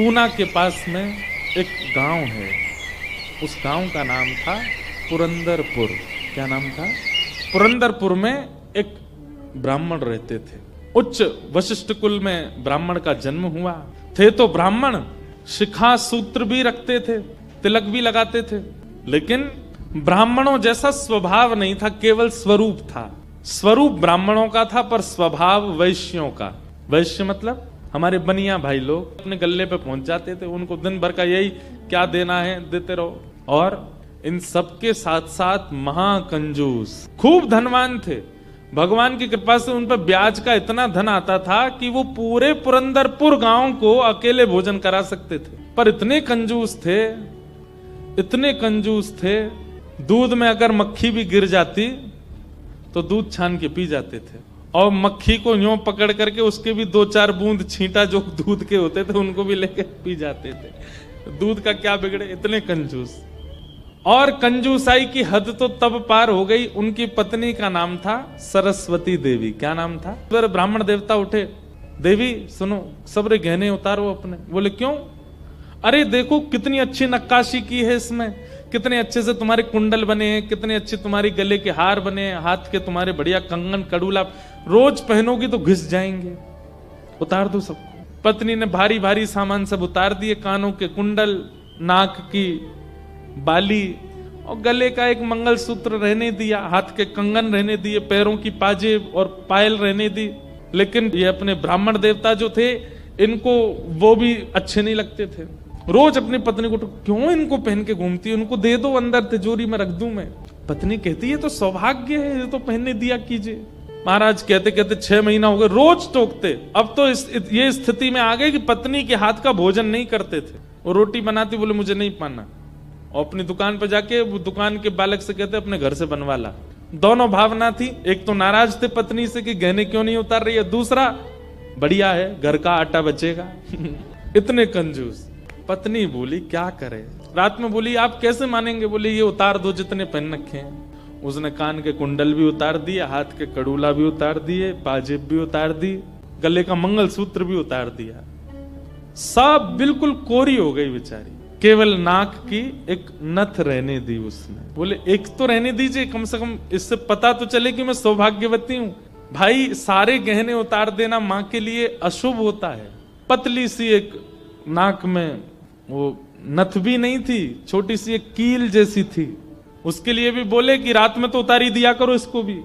पूना के पास में एक गांव है, उस गांव का नाम था पुरंदरपुर। क्या नाम था? पुरंदरपुर में एक ब्राह्मण रहते थे। उच्च वशिष्ठ कुल में ब्राह्मण का जन्म हुआ। थे तो ब्राह्मण, शिखा सूत्र भी रखते थे, तिलक भी लगाते थे, लेकिन ब्राह्मणों जैसा स्वभाव नहीं था, केवल स्वरूप था। स्वरूप ब्राह्मणों का था पर स्वभाव वैश्यों का। वैश्य मतलब हमारे बनिया भाई लोग अपने गल्ले पे पहुंच जाते थे, उनको दिन भर का यही क्या देना है देते रहो। और इन सबके साथ साथ महाकंजूस, खूब धनवान थे। भगवान की कृपा से उन पर ब्याज का इतना धन आता था कि वो पूरे पुरंदरपुर गांव को अकेले भोजन करा सकते थे। पर इतने कंजूस थे, इतने कंजूस थे, दूध में अगर मक्खी भी गिर जाती तो दूध छान के पी जाते थे, और मक्खी को यूं पकड़ करके उसके भी 2-4 बूंद छींटा जो दूध के होते थे उनको भी लेके पी जाते थे। दूध का क्या बिगड़े, इतने कंजूस। और कंजूसाई की हद तो तब पार हो गई, उनकी पत्नी का नाम था सरस्वती देवी। क्या नाम था? फिर ब्राह्मण देवता उठे, देवी सुनो, सबरे गहने उतारो अपने। बोले क्यों? अरे देखो कितनी अच्छी नक्काशी की है इसमें, कितने अच्छे से तुम्हारे कुंडल बने हैं, कितने अच्छे तुम्हारे गले के हार बने हैं, हाथ के तुम्हारे बढ़िया कंगन कड़ूला, रोज पहनोगी तो घिस जाएंगे, उतार दो सबको। पत्नी ने भारी भारी सामान सब उतार दिए, कानों के कुंडल, नाक की बाली और गले का एक मंगलसूत्र रहने दिया, हाथ के कंगन रहने दिए, पैरों की पाजेब और पायल रहने दी। लेकिन ये अपने ब्राह्मण देवता जो थे, इनको वो भी अच्छे नहीं लगते थे। रोज अपनी पत्नी को क्यों इनको पहन के घूमती है, उनको दे दो, अंदर तिजोरी में रख दूं मैं। पत्नी कहती है तो सौभाग्य है, ये तो पहनने दिया कीजिए। महाराज कहते कहते 6 महीना हो गए, रोज टोकते। अब तो ये स्थिति में आ गए कि पत्नी के हाथ का भोजन नहीं करते थे। वो रोटी बनाती, बोले मुझे नहीं पाना, और अपनी दुकान पर जाके वो दुकान के बालक से कहते अपने घर से बनवा ला। दोनों भावना थी, एक तो नाराज थे पत्नी से कि गहने क्यों नहीं उतार रही है, दूसरा बढ़िया है घर का आटा बचेगा। इतने कंजूस। पत्नी बोली क्या करे, रात में बोली आप कैसे मानेंगे? बोले ये उतार दो जितने पहन रखे हैं। उसने कान के कुंडल भी उतार दिए, हाथ के कड़ूला भी उतार दिए, पाजेब भी उतार दी, गले का मंगलसूत्र भी उतार दिया। सब बिल्कुल कोरी हो गई बेचारी, केवल नाक की एक नथ रहने दी उसने। बोले एक तो रहने दीजिए, कम से कम इससे पता तो चले कि मैं सौभाग्यवती हूं। भाई सारे गहने उतार देना मां के लिए अशुभ होता है। पतली सी एक नाक में वो नथ भी नहीं थी, छोटी सी एक कील जैसी थी, उसके लिए भी बोले कि रात में तो उतारी दिया करो इसको भी।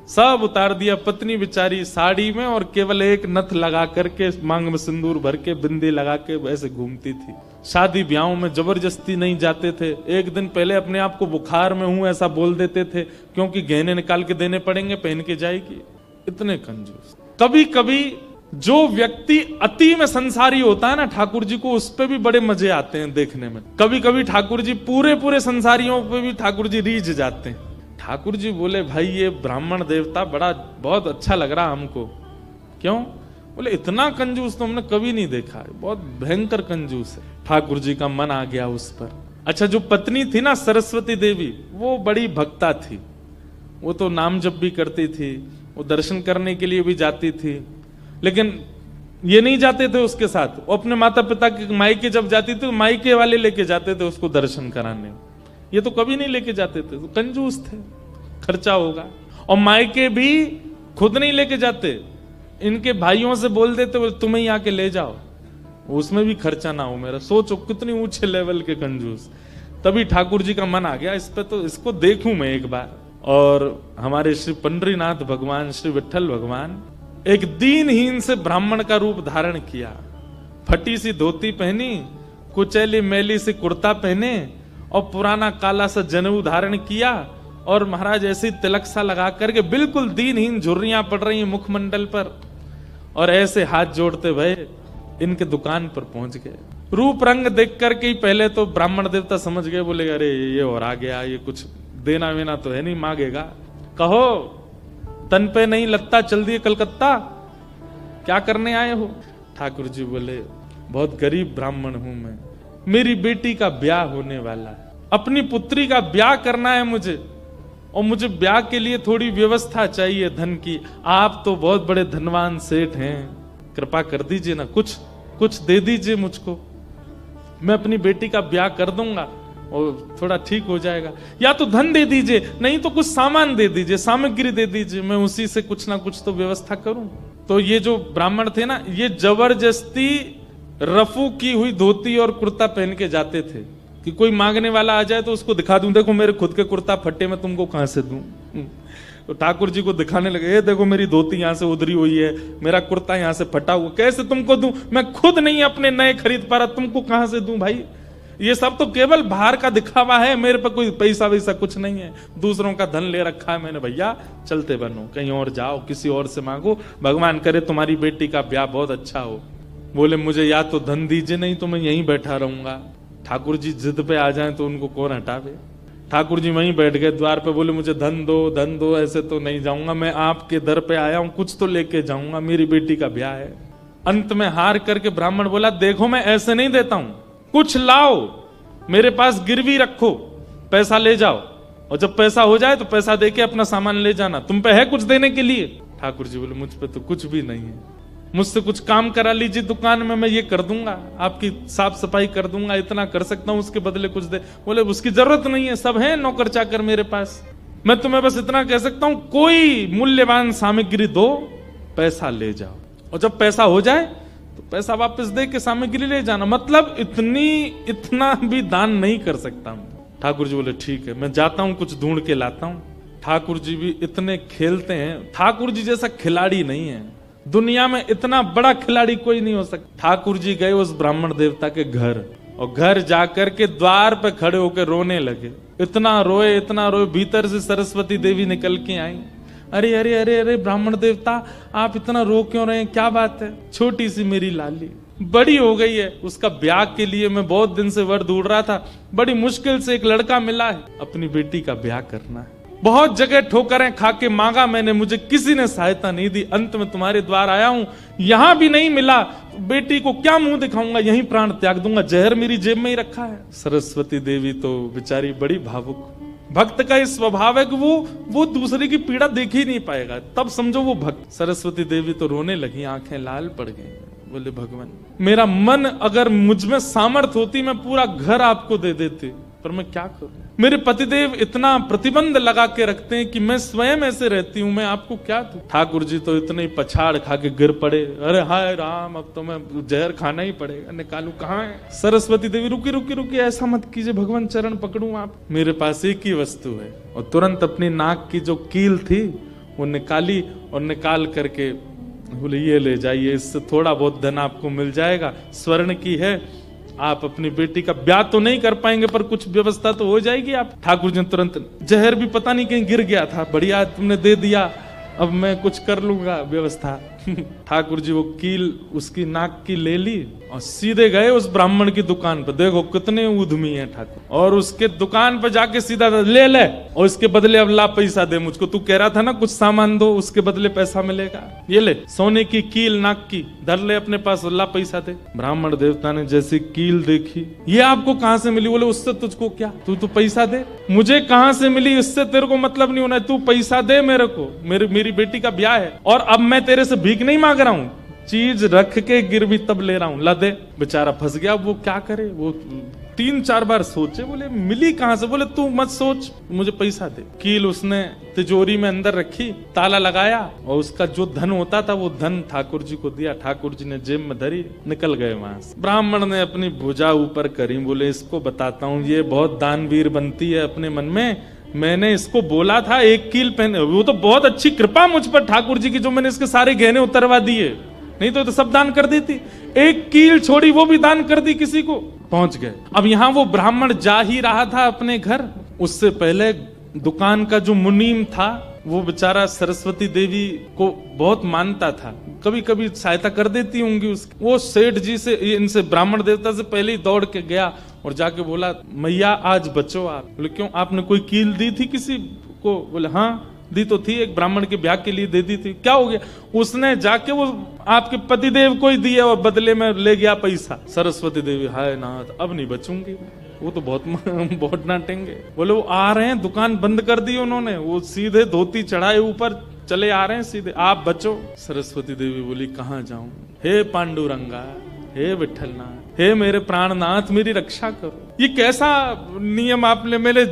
सब उतार दिया। पत्नी बेचारी साड़ी में और केवल एक नथ लगा करके, मांग में सिंदूर भर के, बिंदी लगा के वैसे घूमती थी। शादी ब्याहों में जबरदस्ती नहीं जाते थे, एक दिन पहले अपने आप को बुखार में हूं ऐसा बोल देते थे, क्योंकि गहने निकाल के देने पड़ेंगे, पहन के जाएगी। इतने कंजूस। कभी कभी जो व्यक्ति अति में संसारी होता है ना ठाकुर जी को, उस पे भी बड़े मजे आते हैं देखने में। कभी कभी ठाकुर जी पूरे संसारियों पे भी ठाकुर जी रीझ जाते हैं। ठाकुर जी बोले भाई ये ब्राह्मण देवता बहुत अच्छा लग रहा हमको। क्यों? बोले इतना कंजूस तो हमने कभी नहीं देखा है, बहुत भयंकर कंजूस है। ठाकुर जी का मन आ गया उस पर। अच्छा, जो पत्नी थी ना सरस्वती देवी, वो बड़ी भक्ता थी, वो तो नाम जप भी करती थी, वो दर्शन करने के लिए भी जाती थी। लेकिन ये नहीं जाते थे उसके साथ, वो अपने माता पिता के मायके जब जाती थी, मायके वाले लेके जाते थे उसको दर्शन कराने। ये तो कभी नहीं लेके जाते थे, तो कंजूस थे, खर्चा होगा। और मायके भी खुद नहीं लेके जाते, इनके भाइयों से बोल देते तुम्हें ही आके ले जाओ, उसमें भी खर्चा ना हो मेरा। सोचो कितनी ऊंचे लेवल के कंजूस। तभी ठाकुर जी का मन आ गया इस पे, तो इसको देखूं मैं एक बार। और हमारे श्री पंडरीनाथ भगवान, श्री विठल भगवान एक दीनहीन से ब्राह्मण का रूप धारण किया। फटी सी धोती पहनी, कुचैली मैली सी कुर्ता पहने और पुराना काला सा जनेऊ धारण किया, और महाराज ऐसी तिलक सा लगा करके बिल्कुल दीनहीन, झुर्रियां पड़ रही हैं मुखमंडल पर, और ऐसे हाथ जोड़ते भये इनके दुकान पर पहुंच गए। रूप रंग देख करके ही पहले तो ब्राह्मण देवता समझ गए, बोले अरे ये और आ गया, ये कुछ देना वेना तो है नहीं, मांगेगा। कहो तन पे नहीं लगता, चल दिए कलकत्ता, क्या करने आए हो? ठाकुर जी बोले बहुत गरीब ब्राह्मण हूं मैं, मेरी बेटी का ब्याह होने वाला है, अपनी पुत्री का ब्याह करना है मुझे, और मुझे ब्याह के लिए थोड़ी व्यवस्था चाहिए धन की। आप तो बहुत बड़े धनवान सेठ हैं, कृपा कर दीजिए ना, कुछ दे दीजिए मुझको। मैं अपनी बेटी का ब्याह कर दूंगा और थोड़ा ठीक हो जाएगा, या तो धन दे दीजिए, नहीं तो कुछ सामान दे दीजिए, सामग्री दे दीजिए, मैं उसी से कुछ ना कुछ तो व्यवस्था करूं। तो ये जो ब्राह्मण थे ना, ये जबरदस्ती रफू की हुई धोती और कुर्ता पहन के जाते थे कि कोई मांगने वाला आ जाए तो उसको दिखा दूं, देखो मेरे खुद के कुर्ता फट्टे, मैं तुमको कहां से दूं। तो ठाकुर जी को दिखाने लगे, ये देखो मेरी धोती यहां से उधरी हुई है, मेरा कुर्ता यहां से फटा हुआ, कैसे तुमको दूं, मैं खुद नहीं अपने नए खरीद पा रहा, तुमको कहां से दूं भाई। ये सब तो केवल बाहर का दिखावा है, मेरे पे कोई पैसा वैसा कुछ नहीं है, दूसरों का धन ले रखा है मैंने, भैया चलते बनो, कहीं और जाओ, किसी और से मांगो, भगवान करे तुम्हारी बेटी का ब्याह बहुत अच्छा हो। बोले मुझे या तो धन दीजिए, नहीं तो मैं यहीं बैठा रहूंगा। ठाकुर जी जिद पे आ जाए तो उनको कौन हटावे। ठाकुर जी वहीं बैठ गए द्वार पे, बोले मुझे धन दो, ऐसे तो नहीं जाऊंगा, मैं आपके दर पे आया हूं, कुछ तो लेके जाऊंगा, मेरी बेटी का ब्याह है। अंत में हार करके ब्राह्मण बोला, देखो मैं ऐसे नहीं देता हूं, कुछ लाओ, मेरे पास गिरवी रखो, पैसा ले जाओ, और जब पैसा हो जाए तो पैसा देके अपना सामान ले जाना, तुम पे है कुछ देने के लिए। ठाकुर जी बोले मुझ पे तो कुछ भी नहीं है, मुझसे कुछ काम करा लीजिए दुकान में, मैं ये कर दूंगा, आपकी साफ सफाई कर दूंगा, इतना कर सकता हूं, उसके बदले कुछ दे। बोले उसकी जरूरत नहीं है, सब है नौकर चाकर मेरे पास, मैं तुम्हें बस इतना कह सकता हूं, कोई मूल्यवान सामग्री दो, पैसा ले जाओ, और जब पैसा हो जाए तो पैसा वापस दे के सामग्री ले जाना, मतलब इतना भी दान नहीं कर सकता हूं। ठाकुर जी बोले ठीक है, मैं जाता हूं, कुछ ढूंढ के लाता हूं। ठाकुर जी भी इतने खेलते हैं, ठाकुर जी जैसा खिलाड़ी नहीं है दुनिया में, इतना बड़ा खिलाड़ी कोई नहीं हो सकता। ठाकुर जी गए उस ब्राह्मण देवता के घर, और घर जाकर के द्वार पे खड़े होकर रोने लगे, इतना रोए, भीतर से सरस्वती देवी निकल के आई। अरे अरे अरे अरे ब्राह्मण देवता, आप इतना रो क्यों रहे हैं, क्या बात है। छोटी सी मेरी लाली बड़ी हो गई है, उसका ब्याह के लिए मैं बहुत दिन से वर ढूंढ रहा था, बड़ी मुश्किल से एक लड़का मिला है, अपनी बेटी का ब्याह करना है, बहुत जगह ठोकरें खा के मांगा मैंने, मुझे किसी ने सहायता नहीं दी, अंत में तुम्हारे द्वार आया हूं, यहां भी नहीं मिला, बेटी को क्या मुंह दिखाऊंगा, यहीं प्राण त्याग दूंगा, जहर मेरी जेब में ही रखा है। सरस्वती देवी तो बेचारी बड़ी भावुक, भक्त का इस स्वभाव है कि वो दूसरे की पीड़ा देख ही नहीं पाएगा, तब समझो वो भक्त। सरस्वती देवी तो रोने लगी, आंखें लाल पड़ गई, बोले भगवान मेरा मन अगर मुझ में सामर्थ्य होती मैं पूरा घर आपको दे देती, पर मैं क्या करूं, मेरे पतिदेव इतना प्रतिबंध लगा के रखते हैं कि मैं स्वयं ऐसे रहती हूं, मैं आपको क्या दूं। ठाकुर जी तो इतने ही पछाड़ खा के गिर पड़े, अरे हाय राम, अब तो मैं जहर खाना ही पड़ेगा, निकालू कहाँ है। सरस्वती देवी रुकी रुकी रुकी, ऐसा मत कीजिए भगवान, चरण पकड़ूं आप, मेरे पास एक ही वस्तु है। और तुरंत अपनी नाक की जो कील थी वो निकाली, और निकाल करके बोले ये ले जाइए, इससे थोड़ा बहुत धन आपको मिल जाएगा, स्वर्ण की है, आप अपनी बेटी का ब्याह तो नहीं कर पाएंगे पर कुछ व्यवस्था तो हो जाएगी आप। ठाकुर जी तुरंत, जहर भी पता नहीं कहीं गिर गया था, बढ़िया तुमने दे दिया, अब मैं कुछ कर लूंगा व्यवस्था। ठाकुर जी वो कील उसकी नाक की ले ली और सीधे गए उस ब्राह्मण की दुकान पर, देखो कितने उद्यमी हैं ठाकुर, और उसके दुकान पर जाके सीधा ले और इसके बदले अब ला पैसा दे मुझको, तू कह रहा था ना कुछ सामान दो उसके बदले पैसा मिलेगा, ये ले सोने की कील नाक की धर ले अपने पास, ला पैसा दे। ब्राह्मण देवता ने जैसी कील देखी, ये आपको कहां से मिली, बोले उससे तुझको क्या, तू तो पैसा दे। मुझे कहां से मिली इससे तेरे को मतलब नहीं होना, तू पैसा दे मेरे को, मेरी बेटी का ब्याह है, और अब मैं तेरे से भीख नहीं मांग रहा हूं, चीज रख के गिरवी तब ले रहा हूं, ला दे। बेचारा फंस गया, वो क्या करे, वो 3-4 बार सोचे, बोले मिली कहां से, बोले तू मत सोच, मुझे पैसा दे। कील उसने तिजोरी में अंदर रखी, ताला लगाया, और उसका जो धन होता था वो धन ठाकुर जी को दिया, ठाकुर जी ने जेब में धरी, निकल गए वहां से। ब्राह्मण ने अपनी भुजा ऊपर करी, बोले इसको बताता हूं, ये बहुत दानवीर बनती है अपने मन में, मैंने इसको बोला था एक कील पहने, वो तो बहुत अच्छी कृपा मुझ पर ठाकुर जी की, जो मैंने इसके सारे गहने उतरवा दिए, नहीं तो सब दान कर देती, एक कील छोड़ी वो भी दान कर दी किसी को। पहुंच गए, अब यहां वो ब्राह्मण जा ही रहा था अपने घर, उससे पहले दुकान का जो मुनीम था वो बेचारा सरस्वती देवी को बहुत मानता था, कभी कभी सहायता कर देती होंगी उसकी, वो सेठ जी से, इनसे ब्राह्मण देवता से पहले ही दौड़ के गया और जाके बोला मैया आज बचो आप। बोले क्यों, आपने कोई कील दी थी किसी को, बोले हाँ दी तो थी, एक ब्राह्मण के ब्याह के लिए दे दी थी, क्या हो गया, उसने जाके वो आपके पतिदेव को ही दिया और बदले में ले गया पैसा। सरस्वती देवी हाय नाथ अब नहीं बचूंगी, वो तो बहुत डांटेंगे। बोले वो आ रहे हैं, दुकान बंद कर दी उन्होंने, वो सीधे धोती चढ़ाए ऊपर चले आ रहे हैं सीधे, आप बचो। सरस्वती देवी बोली कहाँ जाऊं, हे पांडुरंगा, हे विठलनाथ, हे मेरे प्राणनाथ मेरी रक्षा करो। ये कैसा नियम आपने मेरे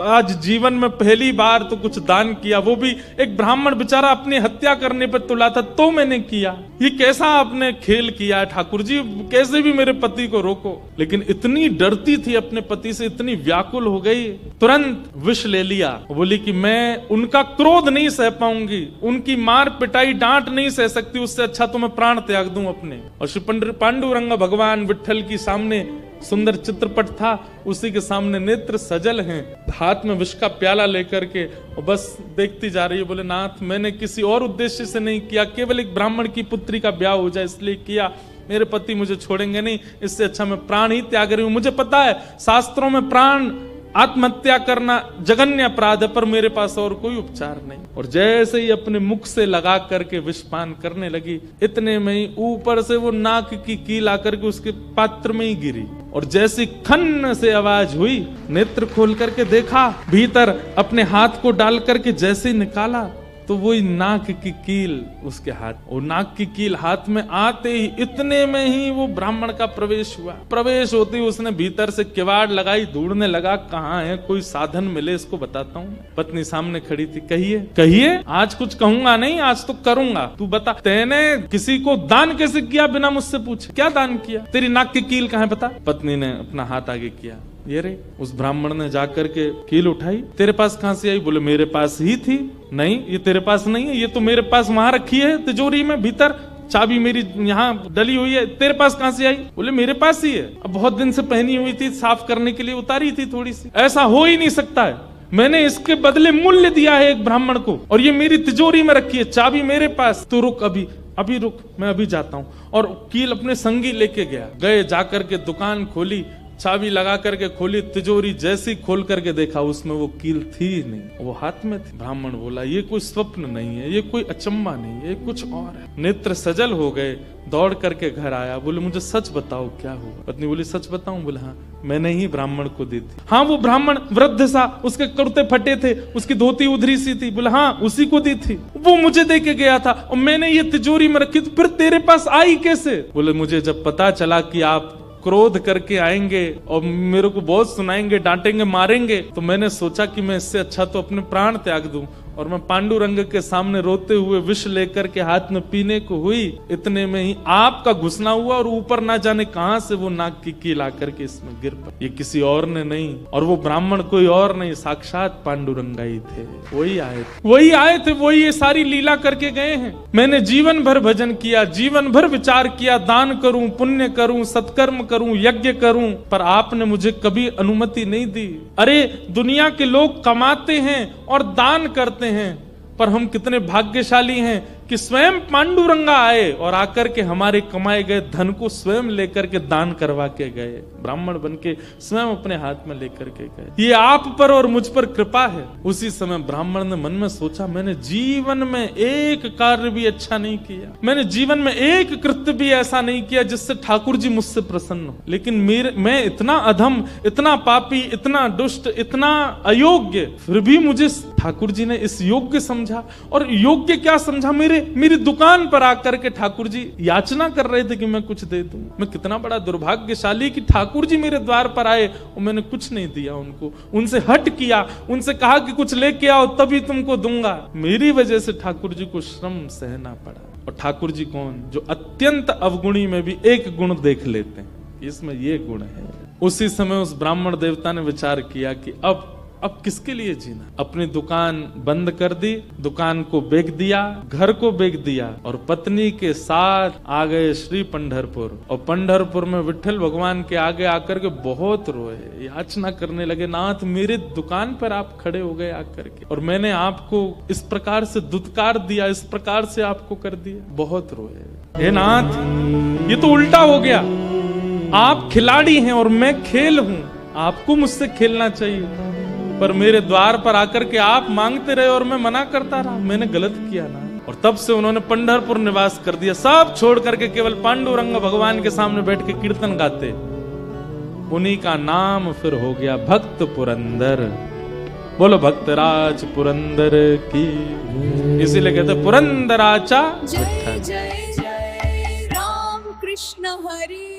आज जीवन में पहली बार तो कुछ दान किया, वो भी एक ब्राह्मण बेचारा अपनी हत्या करने पर तुला था तो मैंने किया। ये कैसा आपने खेल किया ठाकुर जी, कैसे भी मेरे पति को रोको। लेकिन इतनी डरती थी अपने पति से, इतनी व्याकुल हो गई, तुरंत विष ले लिया। बोली कि मैं उनका क्रोध नहीं सह पाऊंगी, उनकी मार पिटाई डांट नहीं सह सकती, उससे अच्छा तो मैं प्राण त्याग दूं अपने। और श्री पांडुरंग भगवान विट्ठल की सामने सुंदर चित्रपट था, उसी के सामने नेत्र सजल हैं, हाथ में विष का प्याला लेकर के और बस देखती जा रही है। बोले नाथ मैंने किसी और उद्देश्य से नहीं किया, केवल एक ब्राह्मण की पुत्री का ब्याह हो जाए इसलिए किया, मेरे पति मुझे छोड़ेंगे नहीं, इससे अच्छा मैं प्राण ही त्याग रही हूं। मुझे पता है शास्त्रों में प्राण आत्महत्या करना जघन्य अपराध है, पर मेरे पास और कोई उपचार नहीं। और जैसे ही अपने मुख से लगा करके विषपान करने लगी, इतने में ही ऊपर से वो नाक की कील आकर के उसके पात्र में ही गिरी। और जैसी खन्न से आवाज हुई, नेत्र खोल करके देखा, भीतर अपने हाथ को डाल करके जैसे ही निकाला तो वही नाक की कील उसके हाथ, और नाक की कील हाथ में आते ही इतने में ही वो ब्राह्मण का प्रवेश हुआ। प्रवेश होते ही उसने भीतर से किवाड़ लगाई, ढूंढने लगा कहाँ है, कोई साधन मिले इसको बताता हूँ। पत्नी सामने खड़ी थी, कहिए कहिए, आज कुछ कहूंगा नहीं, आज तो करूंगा, तू बता तैने किसी को दान कैसे किया बिना मुझसे पूछे, क्या दान किया, तेरी नाक की कील कहाँ है बता। पत्नी ने अपना हाथ आगे किया, ये रे। उस ब्राह्मण ने जाकर के कील उठाई, तेरे पास कहां से आई? बोले मेरे पास ही थी। नहीं ये तेरे पास नहीं है, ये तो मेरे पास वहां रखी है तिजोरी में, भीतर चाबी मेरी यहाँ डली हुई है, तेरे पास कहां से आई? बोले मेरे पास ही है, अब बहुत दिन से पहनी हुई थी, साफ करने के लिए उतारी थी थोड़ी सी। ऐसा हो ही नहीं सकता है, मैंने इसके बदले मूल्य दिया है एक ब्राह्मण को, और ये मेरी तिजोरी में रखी है, चाबी मेरे पास। तो रुक, अभी रुक, मैं अभी जाता हूँ। और कील अपने संगी लेके गए, जाकर के दुकान खोली, चाबी लगा करके खोली तिजोरी, जैसी खोल करके देखा उसमें वो कील थी नहीं, वो हाथ में थी। ब्राह्मण बोला ये कोई स्वप्न नहीं है, ये कोई अचंबा नहीं है, ये कुछ और है। नेत्र सजल हो गए, दौड़ करके घर आया, बोले मुझे सच बताओ क्या हुआ। पत्नी बोली सच बताऊं? बोले हाँ, मैंने ही ब्राह्मण को दी थी। हाँ वो ब्राह्मण वृद्ध सा, उसके कुर्ते फटे थे, उसकी धोती उधरी सी थी। बोले हाँ उसी को दी थी, वो मुझे दे के गया था और मैंने ये तिजोरी में रखी, तो फिर तेरे पास आई कैसे? बोले मुझे जब पता चला कि आप क्रोध करके आएंगे और मेरे को बहुत सुनाएंगे, डांटेंगे, मारेंगे, तो मैंने सोचा कि मैं इससे अच्छा तो अपने प्राण त्याग दूं। और मैं पांडुरंग के सामने रोते हुए विष लेकर के हाथ में पीने को हुई, इतने में ही आपका घुसना हुआ और ऊपर ना जाने कहां से वो नाक की कील आकर के इसमें गिर पड़ी। ये किसी और ने नहीं, और वो ब्राह्मण कोई और नहीं, साक्षात पांडुरंग ही थे। वही आए थे, वही ये सारी लीला करके गए हैं। मैंने जीवन भर भजन किया, जीवन भर विचार किया, दान करूं, पुण्य करूं, सत्कर्म करूं, यज्ञ करूं, पर आपने मुझे कभी अनुमति नहीं दी। अरे दुनिया के लोग कमाते हैं और दान करते हैं, पर हम कितने भाग्यशाली हैं कि स्वयं पांडुरंगा आए और आकर के हमारे कमाए गए धन को स्वयं लेकर के दान करवा के गए, ब्राह्मण बन के स्वयं अपने हाथ में लेकर के गए। ये आप पर और मुझ पर कृपा है। उसी समय ब्राह्मण ने मन में सोचा, मैंने जीवन में एक कार्य भी अच्छा नहीं किया, मैंने जीवन में एक कृत्य भी ऐसा नहीं किया जिससे ठाकुर जी मुझसे प्रसन्न हो, लेकिन मैं इतना अधम, इतना पापी, इतना दुष्ट, इतना अयोग्य, फिर भी मुझे ठाकुर जी ने इस योग्य समझा। और योग्य क्या समझा? मेरी दुकान पर आकर के ठाकुर जी याचना कर रहे थे कि मैं कुछ दे दूं। मैं कितना बड़ा दुर्भाग्यशाली कि ठाकुर जी मेरे द्वार पर आए और मैंने कुछ नहीं दिया उनको, उनसे हट किया, उनसे कहा कि कुछ लेके आओ तभी तुमको दूंगा। मेरी वजह से ठाकुर जी को श्रम सहना पड़ा। और ठाकुर जी कौन? जो अत्यंत अवगुणी में भी एक गुण देख लेते हैं, इसमें ये गुण है। उसी समय उस ब्राह्मण देवता ने विचार किया कि अब किसके लिए जीना। अपनी दुकान बंद कर दी, दुकान को बेच दिया, घर को बेच दिया और पत्नी के साथ आ गए श्री पंढरपुर। और पंढरपुर में विट्ठल भगवान के आगे आकर के बहुत रोए, याचना करने लगे, नाथ मेरे दुकान पर आप खड़े हो गए आकर के, और मैंने आपको इस प्रकार से दुत्कार दिया, इस प्रकार से आपको कर दिया। बहुत रोए, हे नाथ ये तो उल्टा हो गया, आप खिलाड़ी हैं और मैं खेल हूं, आपको मुझसे खेलना चाहिए, पर मेरे द्वार पर आकर के आप मांगते रहे और मैं मना करता रहा, मैंने गलत किया ना। और तब से उन्होंने पंढरपुर निवास कर दिया, सब छोड़ करके केवल पांडुरंग भगवान के सामने बैठ के कीर्तन गाते। उन्हीं का नाम फिर हो गया भक्त पुरंदर। बोलो भक्तराज पुरंदर की। इसीलिए कहते पुरंदराचा। जय जय जय राम कृष्ण हरि।